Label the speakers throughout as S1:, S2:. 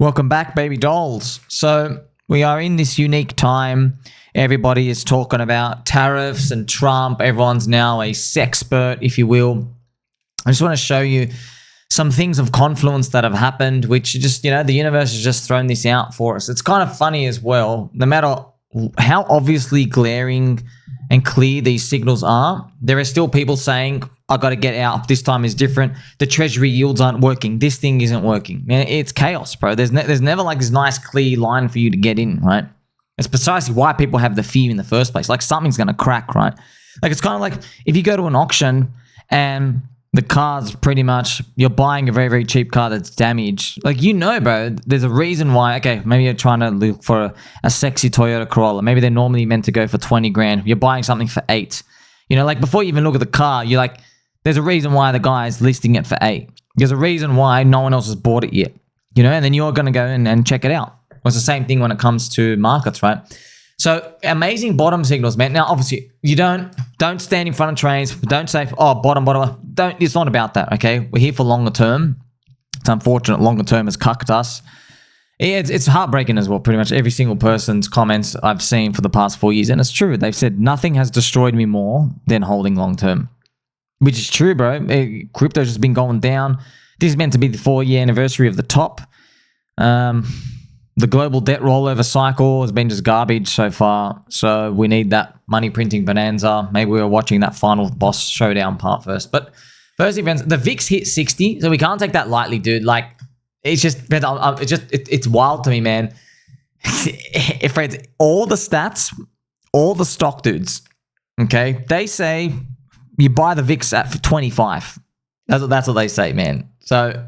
S1: Welcome back, baby dolls. So we are in this unique time. Everybody is talking about tariffs and Trump. Everyone's now a sexpert, if you will. I just want to show you some things of confluence that have happened, which just, you know, the universe has just thrown this out for us. It's kind of funny as well. No matter how obviously glaring and clear these signals are, there are still people saying, I got to get out. This time is different. The treasury yields aren't working. This thing isn't working. Man, it's chaos, bro. There's never like this nice clear line for you to get in, right? It's precisely why people have the fear in the first place. Like something's going to crack, right? Like it's kind of like if you go to an auction and the car's pretty much, you're buying a very, very cheap car that's damaged. Like, you know, bro, there's a reason why. Okay, maybe you're trying to look for a sexy Toyota Corolla. Maybe they're normally meant to go for 20 grand. You're buying something for 8. You know, like before you even look at the car, you're like, there's a reason why the guy is listing it for 8. There's a reason why no one else has bought it yet. You know, and then you're going to go in and check it out. It's the same thing when it comes to markets, right? So amazing bottom signals, man. Now, obviously, you don't stand in front of trains. Don't say, oh, bottom. Don't. It's not about that, okay? We're here for longer term. It's unfortunate longer term has cucked us. It's heartbreaking as well. Pretty much every single person's comments I've seen for the past 4 years, and it's true. They've said nothing has destroyed me more than holding long term, which is true, bro. Crypto's just been going down. This is meant to be the 4-year anniversary of the top. The global debt rollover cycle has been just garbage so far. So we need that money printing bonanza. Maybe we were watching that final boss showdown part first. But first events, the VIX hit 60. So we can't take that lightly, dude. Like, it's just, it's wild to me, man. Friends, all the stats, all the stock dudes, okay, they say you buy the VIX at 25. That's what they say, man. So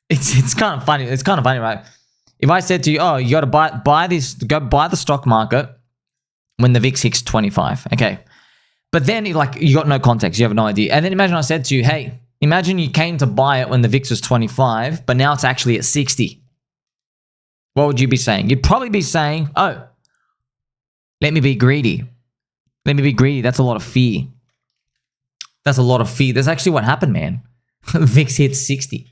S1: it's kind of funny. It's kind of funny, right? If I said to you, oh, you got to buy this, go buy the stock market when the VIX hits 25, okay. But then you got no context, you have no idea. And then imagine I said to you, hey, imagine you came to buy it when the VIX was 25, but now it's actually at 60. What would you be saying? You'd probably be saying, oh, let me be greedy. Let me be greedy. That's a lot of fear. That's a lot of fear. That's actually what happened, man. The VIX hit 60.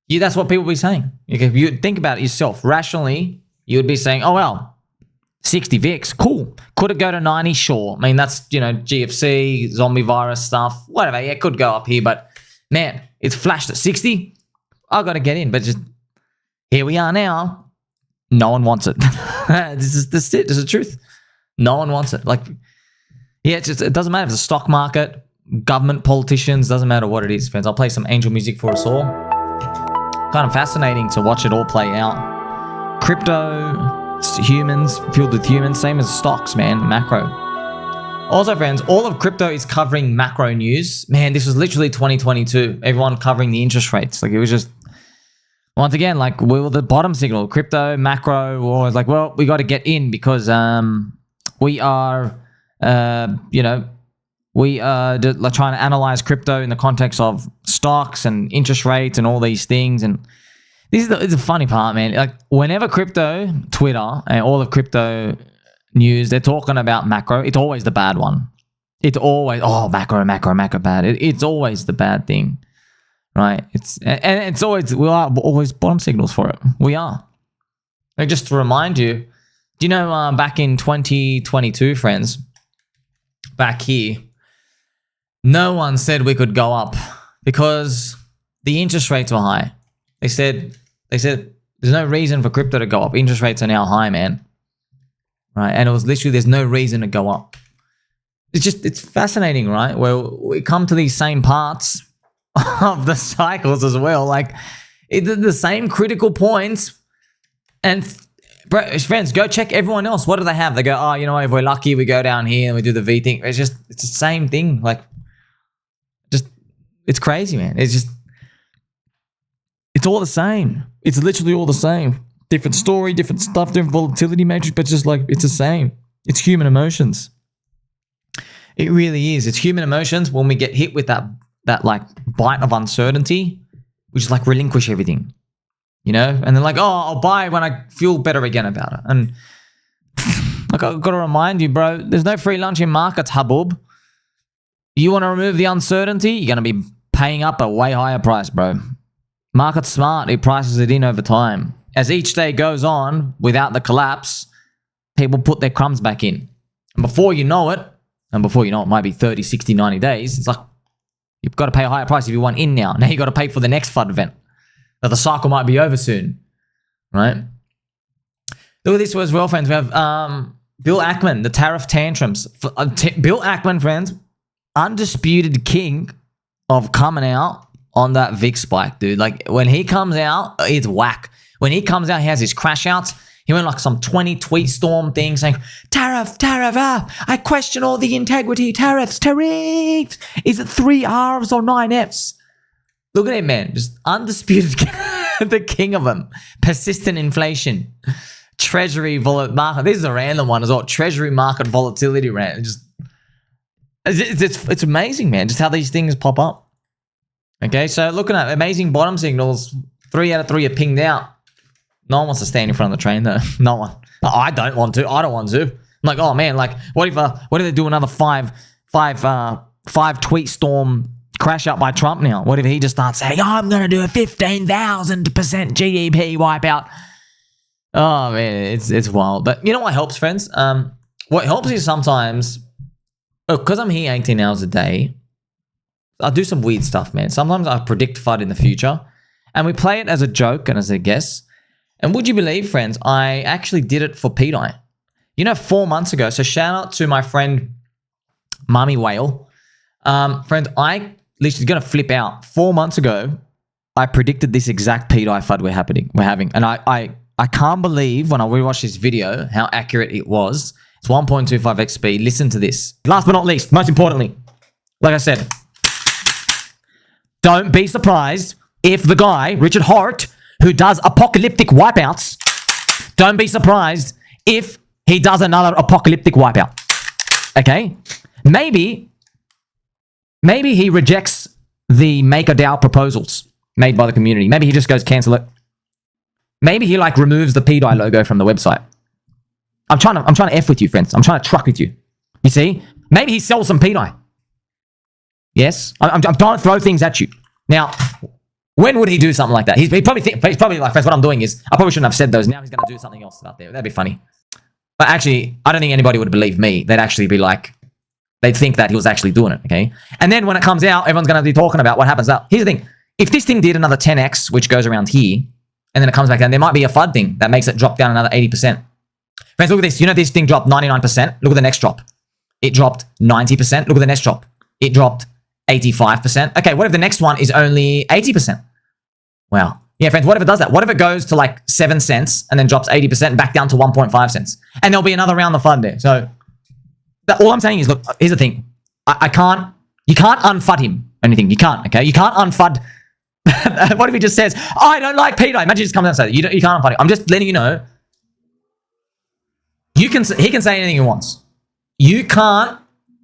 S1: Yeah, that's what people be saying. If you think about it yourself, rationally, you would be saying, oh, well, 60 VIX, cool. Could it go to 90? Sure. I mean, that's, you know, GFC, zombie virus stuff, whatever. Yeah, it could go up here, but man, it's flashed at 60. I got to get in, but just here we are now. No one wants it. This is it. This is the truth. No one wants it. Like, yeah, it doesn't matter if it's a stock market, government, politicians, doesn't matter what it is, friends. I'll play some angel music for us all. Kind of fascinating to watch it all play out. Crypto, humans, filled with humans, same as stocks, man, macro. Also, friends, all of crypto is covering macro news. Man, this was literally 2022. Everyone covering the interest rates. Like, it was just, once again, like, we were the bottom signal. Crypto, macro, or it's like, well, we got to get in because we are, you know, we are trying to analyze crypto in the context of stocks and interest rates and all these things. And this is the funny part, man. Like, whenever crypto, Twitter, and all of crypto news, they're talking about macro, it's always the bad one. It's always, oh, macro bad. It's always the bad thing, right? It's always, we are always bottom signals for it. We are. Like, just to remind you, do you know back in 2022, friends, back here, no one said we could go up because the interest rates were high. They said there's no reason for crypto to go up. Interest rates are now high, man. Right? And it was literally there's no reason to go up. It's fascinating, right? Well, we come to these same parts of the cycles as well. Like, it's the same critical points. And friends, go check everyone else. What do they have? They go, oh, you know what, if we're lucky, we go down here and we do the V thing. It's the same thing. Like, it's crazy, man. It's all the same. It's literally all the same. Different story, different stuff, different volatility matrix, but just like, it's the same. It's human emotions. It really is. It's human emotions when we get hit with that like bite of uncertainty, we just like relinquish everything, you know? And then like, oh, I'll buy when I feel better again about it. And like, I've got to remind you, bro, there's no free lunch in markets, hubbub. You want to remove the uncertainty, you're going to be paying up a way higher price, bro. Market's smart. It prices it in over time. as each day goes on without the collapse, people put their crumbs back in. And before you know it, it might be 30, 60, 90 days, it's like you've got to pay a higher price if you want in now. Now you've got to pay for the next FUD event. But the cycle might be over soon, right? Look at this as well, friends. We have Bill Ackman, the tariff tantrums. Bill Ackman, friends, undisputed king of coming out on that VIX spike, dude. Like, when he comes out, it's whack. When he comes out, he has his crash outs. He went like some 20 tweet storm thing saying, tariff, I question all the integrity, tariffs. Is it 3 R's or 9 F's? Look at him, man. Just undisputed, the king of them. Persistent inflation. Treasury market. This is a random one as well. Treasury market volatility rant. It's amazing, man. Just how these things pop up. Okay, so looking at amazing bottom signals, 3 out of 3 are pinged out. No one wants to stand in front of the train, though. No one. I don't want to. I don't want to. I'm like, oh man, like, what if they do another five tweet storm crash out by Trump now? What if he just starts saying, oh, I'm gonna do a 15,000% GDP wipeout? Oh man, it's wild. But you know what helps, friends? What helps is sometimes, because I'm here 18 hours a day, I do some weird stuff, man. Sometimes I predict FUD in the future, and we play it as a joke and as a guess. And would you believe, friends, I actually did it for pDAI. You know, 4 months ago, so shout out to my friend Mummy Whale. Friends, I literally going to flip out. 4 months ago, I predicted this exact pDAI FUD we're having. And I can't believe when I rewatched this video how accurate it was. It's 1.25x speed. Listen to this. Last but not least, most importantly, like I said, don't be surprised if the guy, Richard Hart, who does apocalyptic wipeouts, don't be surprised if he does another apocalyptic wipeout. Okay? Maybe he rejects the MakerDAO proposals made by the community. Maybe he just goes cancel it. Maybe he like removes the pDAI logo from the website. I'm trying to F with you, friends. I'm trying to truck with you. You see? Maybe he sells some pDAI. Yes? I'm trying to throw things at you. Now, when would he do something like that? He's probably like, friends, what I'm doing is, I probably shouldn't have said those. Now he's going to do something else out there. That'd be funny. But actually, I don't think anybody would believe me. They'd actually be like, they'd think that he was actually doing it, okay? And then when it comes out, everyone's going to be talking about what happens now. Here's the thing. If this thing did another 10x, which goes around here, and then it comes back down, there might be a FUD thing that makes it drop down another 80%. Friends, look at this. You know this thing dropped 99%? Look at the next drop. It dropped 90%. Look at the next drop. It dropped 85%. Okay, what if the next one is only 80%? Wow. Yeah, friends, what if it does that? What if it goes to like 7 cents and then drops 80% back down to 1.5 cents? And there'll be another round of FUD there. So all I'm saying is, look, here's the thing. You can't unfud him or anything. You can't, okay? You can't unfud. What if he just says, oh, I don't like pDAI? Imagine he just comes out and says, you can't unfud him. I'm just letting you know. He can say anything he wants. You can't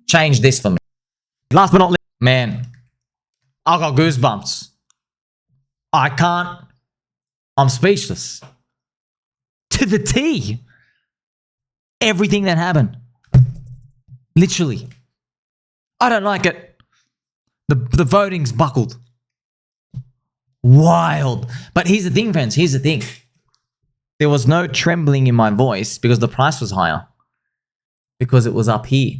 S1: change this for me. Last but not least, man, I got goosebumps. I can't. I'm speechless. To the T. Everything that happened. Literally. I don't like it. The voting's buckled. Wild. But here's the thing, friends. Here's the thing. There was no trembling in my voice because the price was higher. Because it was up here.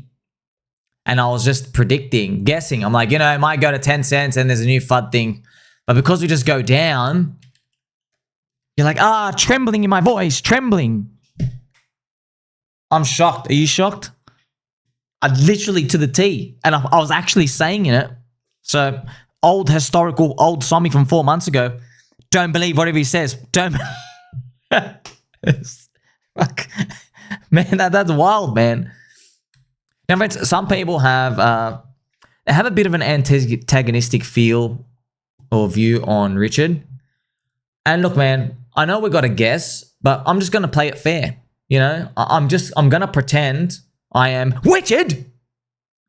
S1: And I was just predicting, guessing. I'm like, you know, it might go to 10 cents and there's a new FUD thing. But because we just go down, you're like, trembling in my voice, trembling. I'm shocked. Are you shocked? I literally to the T. And I was actually saying it. So, old Sommi from 4 months ago. Don't believe whatever he says. Don't. Fuck. Man, that's wild, man. Now, friends, some people have they have a bit of an antagonistic feel or view on Richard. And look, man, I know we got to guess, but I'm just going to play it fair. You know, I'm going to pretend I am Richard,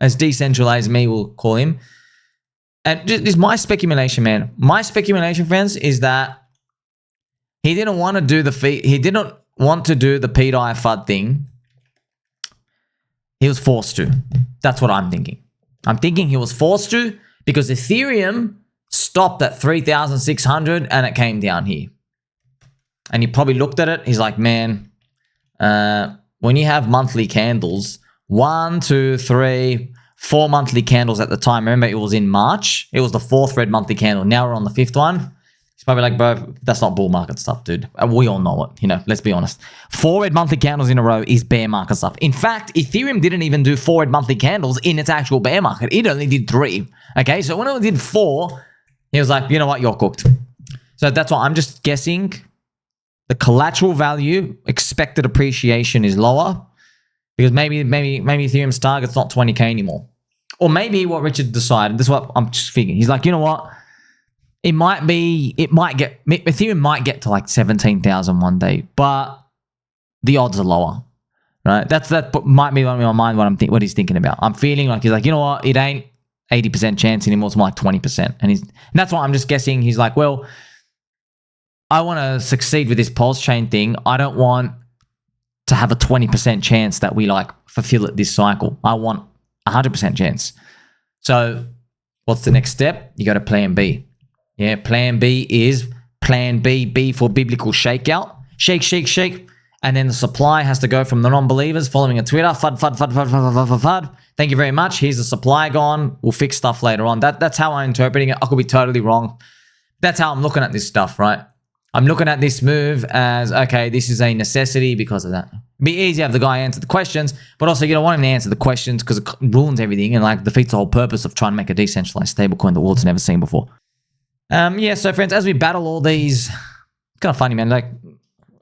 S1: as decentralized me will call him. And this is my speculation, man. My speculation, friends, is that he didn't want to do the pDAI FUD thing. He was forced to. That's what I'm thinking. I'm thinking he was forced to because Ethereum stopped at 3,600 and it came down here. and he probably looked at it. He's like, man, when you have monthly candles, 1, 2, 3, 4 monthly candles at the time. Remember, it was in March. It was the 4th red monthly candle. Now we're on the 5th one. He's probably like, bro, that's not bull market stuff, dude. We all know it. Let's be honest. 4 red monthly candles in a row is bear market stuff. In fact, Ethereum didn't even do 4 red monthly candles in its actual bear market. It only did 3. Okay, so when it did 4, he was like, you know what, you're cooked. So that's why I'm just guessing the collateral value, expected appreciation is lower because maybe Ethereum's target's not 20K anymore. Or maybe what Richard decided, this is what I'm just figuring. He's like, you know what? Ethereum might get to like 17,000 one day, but the odds are lower, right? That might be on my mind what he's thinking about. I'm feeling like he's like, you know what? It ain't 80% chance anymore. It's more like 20%. And that's why I'm just guessing. He's like, well, I want to succeed with this pulse chain thing. I don't want to have a 20% chance that we like fulfill it this cycle. I want 100% chance. So what's the next step? You go to plan B. Yeah, plan B is plan B, B for biblical shakeout. Shake, shake, shake. And then the supply has to go from the non-believers following a Twitter. FUD, FUD, FUD, FUD, FUD, FUD, FUD, FUD. Thank you very much. Here's the supply gone. We'll fix stuff later on. That's how I'm interpreting it. I could be totally wrong. That's how I'm looking at this stuff, right? I'm looking at this move as, okay, this is a necessity because of that. It'd be easy to have the guy answer the questions, but also you don't want him to answer the questions because it ruins everything and like defeats the whole purpose of trying to make a decentralized stablecoin the world's never seen before. Yeah, so friends, as we battle all these, it's kind of funny, man. Like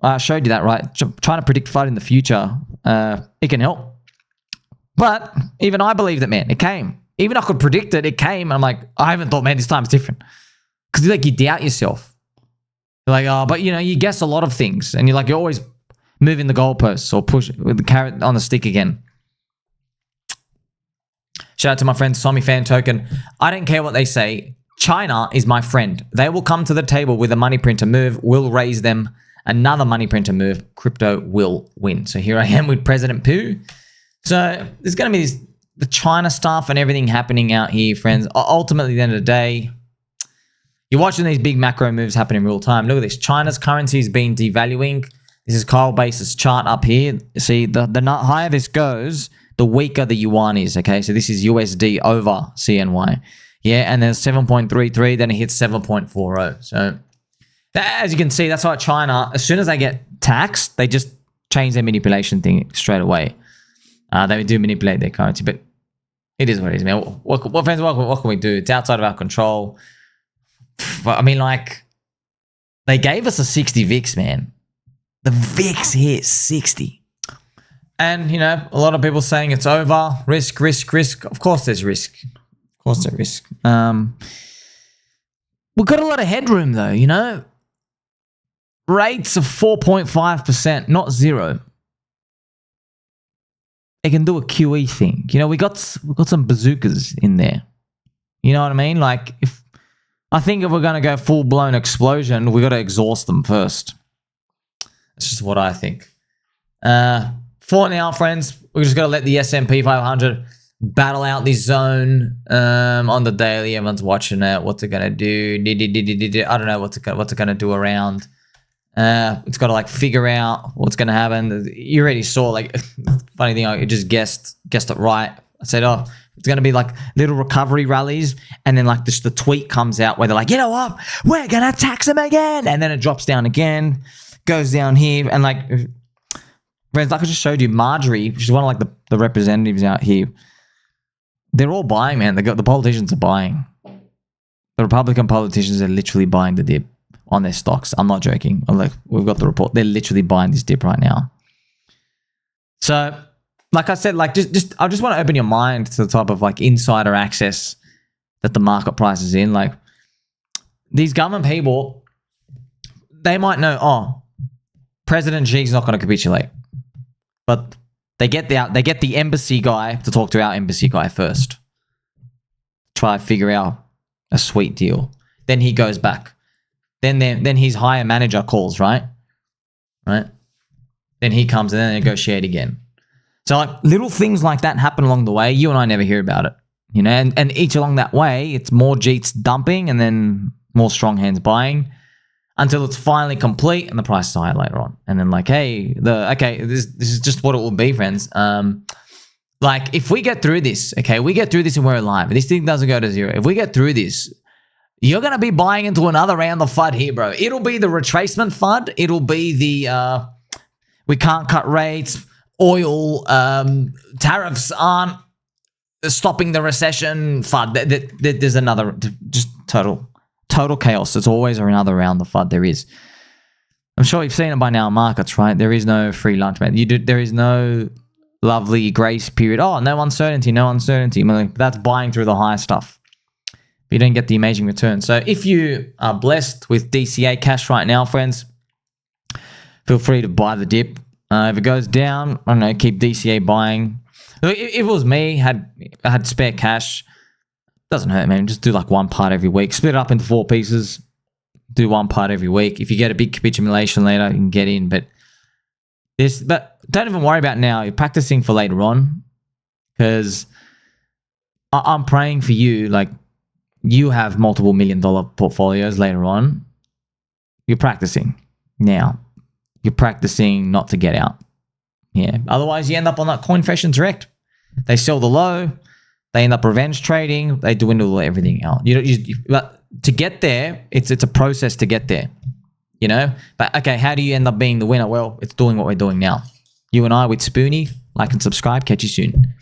S1: I showed you that, right? Trying to predict FUD in the future, it can help. But even I believe that, man, it came. Even I could predict it, it came. And I'm like, I haven't thought, man, this time it's different. Because like you doubt yourself. You're like, oh, but you guess a lot of things, and you're always moving the goalposts or push with the carrot on the stick again. Shout out to my friend Sommi Fan Token. I don't care what they say. China is my friend. They will come to the table with a money printer move. We'll raise them another money printer move. Crypto will win. So here I am with President Pooh. So there's going to be the China stuff and everything happening out here, friends. Ultimately, at the end of the day, you're watching these big macro moves happen in real time. Look at this. China's currency has been devaluing. This is Kyle Base's chart up here. See, the higher this goes, the weaker the yuan is, okay? So this is USD over CNY. Yeah, and then 7.33, then it hits 7.40. So as you can see, that's why China, as soon as they get taxed, they just change their manipulation thing straight away. They do manipulate their currency, but it is what it is, man. What friends, what can we do? It's outside of our control. I mean, like, they gave us a 60 VIX, man. The VIX hit 60. And, a lot of people saying it's over. Risk, risk, risk. Of course there's risk. Of course there's risk. We've got a lot of headroom, though, Rates of 4.5%, not 0. They can do a QE thing. We got some bazookas in there. You know what I mean? Like, I think if we're going to go full-blown explosion, we got to exhaust them first. That's just what I think. For now, friends, we just got to let the S&P 500 battle out this zone on the daily. Everyone's watching it. What's it going to do? I don't know what's it going to do around. It's got to like figure out what's going to happen. You already saw, like, funny thing, I just guessed it right. I said, oh, it's going to be like little recovery rallies, and then like the tweet comes out where they're like, you know what, we're going to tax them again, and then it drops down again, goes down here, and like, friends, like I just showed you, Marjorie, which is one of like the representatives out here, they're all buying, man. The politicians are buying. The Republican politicians are literally buying the dip on their stocks. I'm not joking. I'm like, we've got the report. They're literally buying this dip right now. So, like I said, like I just want to open your mind to the type of like insider access that the market price is in. Like, these government people, they might know, oh, President Xi's not going to capitulate, but they get the embassy guy to talk to our embassy guy first. Try to figure out a sweet deal. Then he goes back. Then his higher manager calls, right? Then he comes and then they negotiate again. So like little things like that happen along the way. You and I never hear about it, and each along that way, it's more Jeets dumping and then more strong hands buying. until it's finally complete and the price is higher later on. And then like, hey, this is just what it will be, friends. Like if we get through this, okay, we get through this and we're alive. This thing doesn't go to zero. If we get through this, you're going to be buying into another round of FUD here, bro. It'll be the retracement FUD. It'll be the we can't cut rates, oil, tariffs aren't stopping the recession FUD. There's another, just total chaos. It's always another round of FUD there is. I'm sure you've seen it by now in markets, right? There is no free lunch, man. There is no lovely grace period. Oh, no uncertainty. That's buying through the high stuff. You don't get the amazing return. So if you are blessed with DCA cash right now, friends, feel free to buy the dip. If it goes down, I don't know, keep DCA buying. If it was me, I had spare cash, doesn't hurt, man. Just do like one part every week. Split it up into 4 pieces. Do one part every week. If you get a big capitulation later, you can get in. But don't even worry about now. You're practicing for later on, because I'm praying for you. Like, you have multiple $1 million portfolios later on. You're practicing now. You're practicing not to get out. Yeah. Otherwise, you end up on that CoinFresh and Direct. They sell the low. They end up revenge trading. They dwindle everything out. But to get there, it's a process to get there. You know? But okay, how do you end up being the winner? Well, it's doing what we're doing now. You and I with Spoonie. Like and subscribe. Catch you soon.